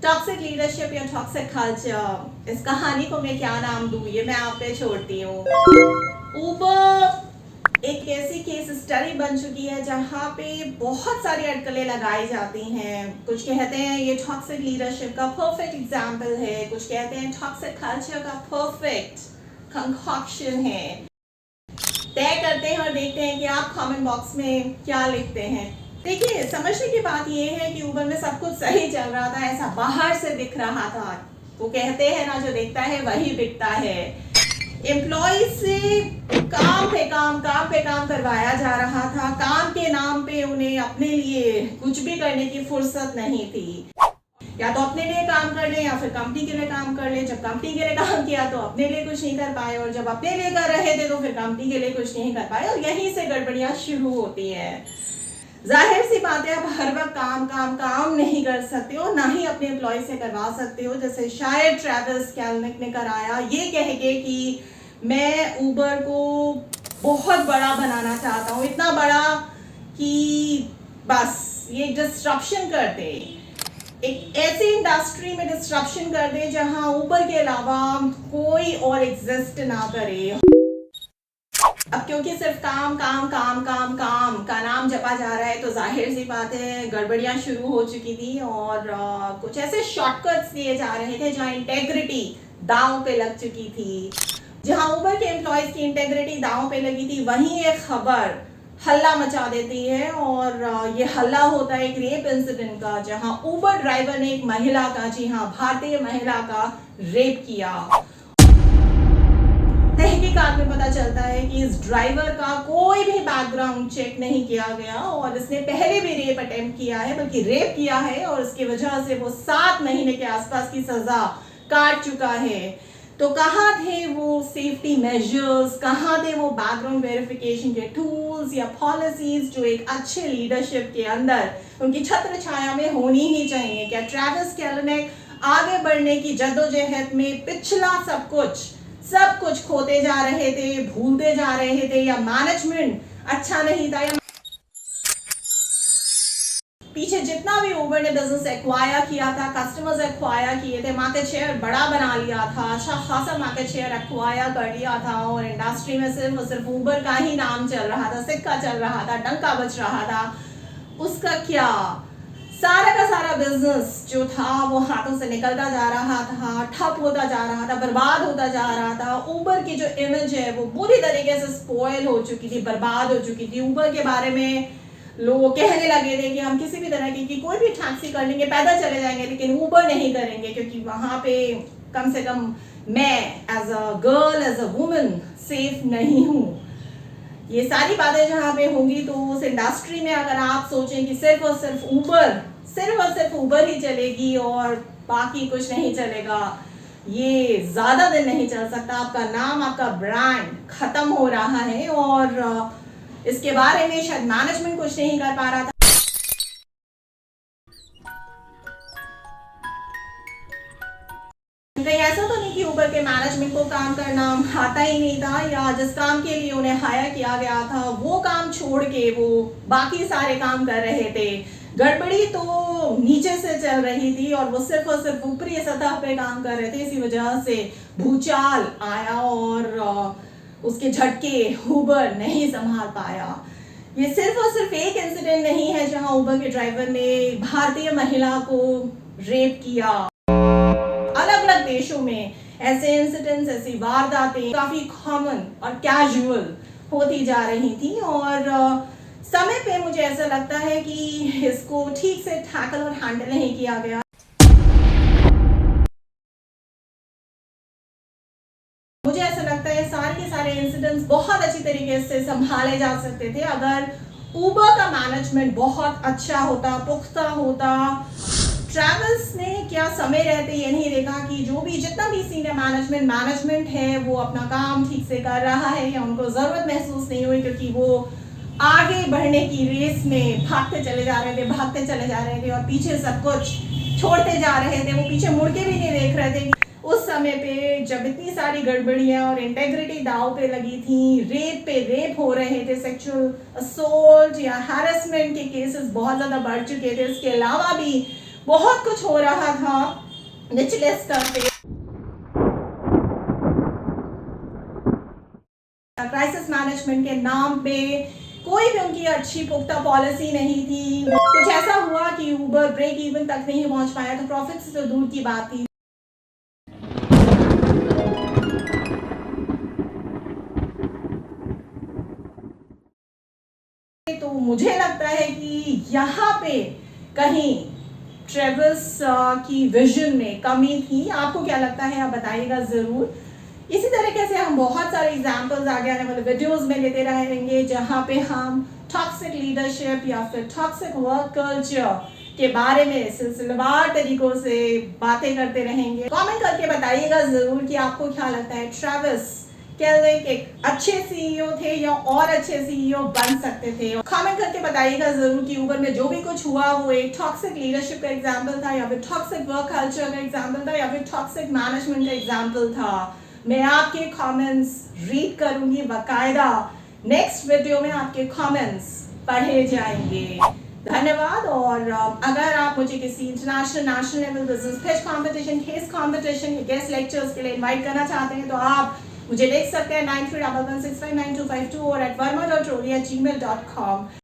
Toxic leadership या toxic culture, इस कहानी को मैं क्या नाम दूं, ये मैं आप पे छोड़ती हूँ। ऊबर एक ऐसी केस स्टडी बन चुकी है जहाँ पे बहुत सारी अटकलें लगाई जाती हैं। कुछ कहते हैं ये टॉक्सिक लीडरशिप का परफेक्ट एग्जाम्पल है, कुछ कहते हैं टॉक्सिक कल्चर का परफेक्ट कंकॉक्शन है। तय करते हैं और देखते हैं कि आप कमेंट बॉक्स में क्या लिखते हैं। देखिए, समझने की बात यह है कि ऊबर में सब कुछ सही चल रहा था, ऐसा बाहर से दिख रहा था। वो कहते हैं ना, जो दिखता है वही बिकता है। एम्प्लॉय से काम पे काम करवाया जा रहा था। काम के नाम पे उन्हें अपने लिए कुछ भी करने की फुर्सत नहीं थी। या तो अपने लिए काम कर ले या फिर कंपनी के लिए काम कर ले। जब कंपनी के लिए काम किया तो अपने लिए कुछ नहीं कर पाए, और जब अपने लिए कर रहे थे तो फिर कंपनी के लिए कुछ नहीं कर पाए, और यहीं से गड़बड़ियां शुरू होती है। जाहिर सी बात है, आप हर वक्त काम नहीं कर सकते हो, ना ही अपने एम्प्लॉय से करवा सकते हो, जैसे शायद ट्रेविस कैलनिक ने कराया, ये कह के कि मैं ऊबर को बहुत बड़ा बनाना चाहता हूँ, इतना बड़ा कि बस ये डिस्ट्रप्शन कर दे, एक ऐसी इंडस्ट्री में डिस्ट्रप्शन कर दे जहां ऊबर के अलावा कोई और एग्जिस्ट ना करे। अब क्योंकि सिर्फ काम का नाम जपा जा रहा है, तो जाहिर सी बात है गड़बड़ियां शुरू हो चुकी थी, और कुछ ऐसे शॉर्टकट्स दिए जा रहे थे जहां इंटेग्रिटी दांव पे लग चुकी थी। जहां ऊबर के एम्प्लॉयज की इंटेग्रिटी दांव पे लगी थी, वहीं एक खबर हल्ला मचा देती है, और ये हल्ला होता है एक रेप इंसिडेंट का, जहां ऊबर ड्राइवर ने एक महिला का, जी हाँ, भारतीय महिला का रेप किया। तहकीकात में पता चलता है कि इस ड्राइवर का कोई भी बैकग्राउंड चेक नहीं किया गया, और इसने पहले भी रेप अटेम्प्ट किया है, बल्कि रेप किया है, और इसकी वजह से वो 7 महीने के आसपास की सजा काट चुका है। तो कहाँ थे वो सेफ्टी मेजर्स, कहाँ थे वो बैकग्राउंड वेरिफिकेशन के टूल्स या पॉलिसीज जो एक अच्छे लीडरशिप के अंदर उनकी छत्र छाया में होनी ही चाहिए? क्या ट्रेविस कैलनिक आगे बढ़ने की जद्दोजहद में पिछला सब कुछ खोते जा रहे थे, भूलते जा रहे थे, या मैनेजमेंट अच्छा नहीं था, या पीछे जितना भी ऊबर ने बिजनेस एक्वायर किया था, कस्टमर्स एक्वायर किए थे, मार्केट शेयर बड़ा बना लिया था, अच्छा खासा मार्केट शेयर एक्वायर कर लिया था, और इंडस्ट्री में सिर्फ और सिर्फ ऊबर का ही नाम चल रहा था, सिक्का चल रहा था, डंका बज रहा था, उसका क्या? सारा का सारा बिजनेस जो था वो हाथों से निकलता जा रहा था, ठप होता जा रहा था, बर्बाद होता जा रहा था। ऊबर की जो इमेज है वो बुरी तरीके से स्पॉइल हो चुकी थी, बर्बाद हो चुकी थी। ऊबर के बारे में लोग कहने लगे थे कि हम किसी भी तरह की कोई भी टैक्सी कर लेंगे, पैदल चले जाएंगे, लेकिन ऊबर नहीं करेंगे, क्योंकि वहां पे कम से कम मैं as a girl, as a woman safe नहीं हूँ। ये सारी बातें जहाँ पे होंगी, तो उस इंडस्ट्री में अगर आप सोचें कि सिर्फ और सिर्फ ऊबर ही चलेगी और बाकी कुछ नहीं चलेगा, ये ज्यादा दिन नहीं चल सकता। आपका नाम, आपका ब्रांड खत्म हो रहा है, और इसके बारे में शायद मैनेजमेंट कुछ नहीं कर पा रहा था। कहीं ऐसा तो नहीं कि ऊबर के मैनेजमेंट को काम करना आता ही नहीं था, या जिस काम के लिए उन्हें हायर किया गया था वो काम छोड़ के वो बाकी सारे काम कर रहे थे। गड़बड़ी तो नीचे से चल रही थी, और वो सिर्फ और सिर्फ ऊपरी सतह पे काम कर रहे थे। इसी वजह से भूचाल आया, और उसके झटके ऊबर नहीं संभाल पाया। ये सिर्फ और सिर्फ एक इंसिडेंट नहीं है जहां ऊबर के ड्राइवर ने भारतीय महिला को रेप किया। अलग अलग देशों में ऐसे इंसिडेंट्स, ऐसी वारदातें काफी कॉमन और कैजुअल होती जा रही थी, और समय पे मुझे ऐसा लगता है कि इसको ठीक से टैकल और हैंडल नहीं किया गया। मुझे ऐसा लगता है सारे के सारे इंसिडेंट्स बहुत अच्छी तरीके से संभाले जा सकते थे अगर ऊबर का मैनेजमेंट बहुत अच्छा होता, पुख्ता होता। ट्रेविस ने क्या समय रहते ये नहीं देखा कि जो भी जितना भी सीनियर मैनेजमेंट है वो अपना काम ठीक से कर रहा है, या उनको जरूरत महसूस नहीं हुई, क्योंकि वो आगे बढ़ने की रेस में भागते चले जा रहे थे, और पीछे सब कुछ छोड़ते जा रहे थे। वो पीछे मुड़ के भी नहीं देख रहे थे। उस समय पे जब इतनी सारी गड़बड़ियां और इंटेग्रिटी दाव पे लगी थी, रेप पे रेप हो रहे थे, सेक्सुअल असोल्ट या हैरेसमेंट के केसेस बहुत ज्यादा बढ़ चुके थे, इसके अलावा भी बहुत कुछ हो रहा था निचले स्तर पे, क्राइसिस मैनेजमेंट के नाम पे कोई भी उनकी अच्छी पुख्ता पॉलिसी नहीं थी। कुछ ऐसा हुआ कि ऊबर ब्रेक इवन तक नहीं पहुंच पाया, तो प्रॉफिट से तो दूर की बात थी। तो मुझे लगता है कि यहाँ पे कहीं ट्रेविस की विजन में कमी थी। आपको क्या लगता है, आप बताइएगा ज़रूर। इसी तरीके से हम बहुत सारे एग्जाम्पल्स आगे आने वाले वीडियोस में लेते रहेंगे, जहाँ पे हम टॉक्सिक लीडरशिप या फिर टॉक्सिक वर्क कल्चर के बारे में सिलसिलेवार तरीकों से बातें करते रहेंगे। कमेंट करके बताइएगा ज़रूर कि आपको क्या लगता है, ट्रेविस केल्विन एक अच्छे सीईओ थे या और अच्छे सीईओ बन सकते थे। कमेंट करके बताइएगा जरूर कि ऊबर में जो भी कुछ हुआ वो एक टॉक्सिक लीडरशिप का एग्जांपल था, या फिर टॉक्सिक वर्क कल्चर का एग्जांपल था, या फिर टॉक्सिक मैनेजमेंट का एग्जांपल था। मैं आपके कमेंट्स रीड करूंगी बाकायदा। नेक्स्ट वीडियो में आपके कमेंट्स पढ़े जाएंगे। धन्यवाद। और अगर आप मुझे किसी international national level business pitch competition, case competition या गेस्ट लेक्चर्स के लिए इनवाइट करना चाहते हैं तो आप मुझे लिख सकते हैं 9311659252 और @verma.roli@gmail.com।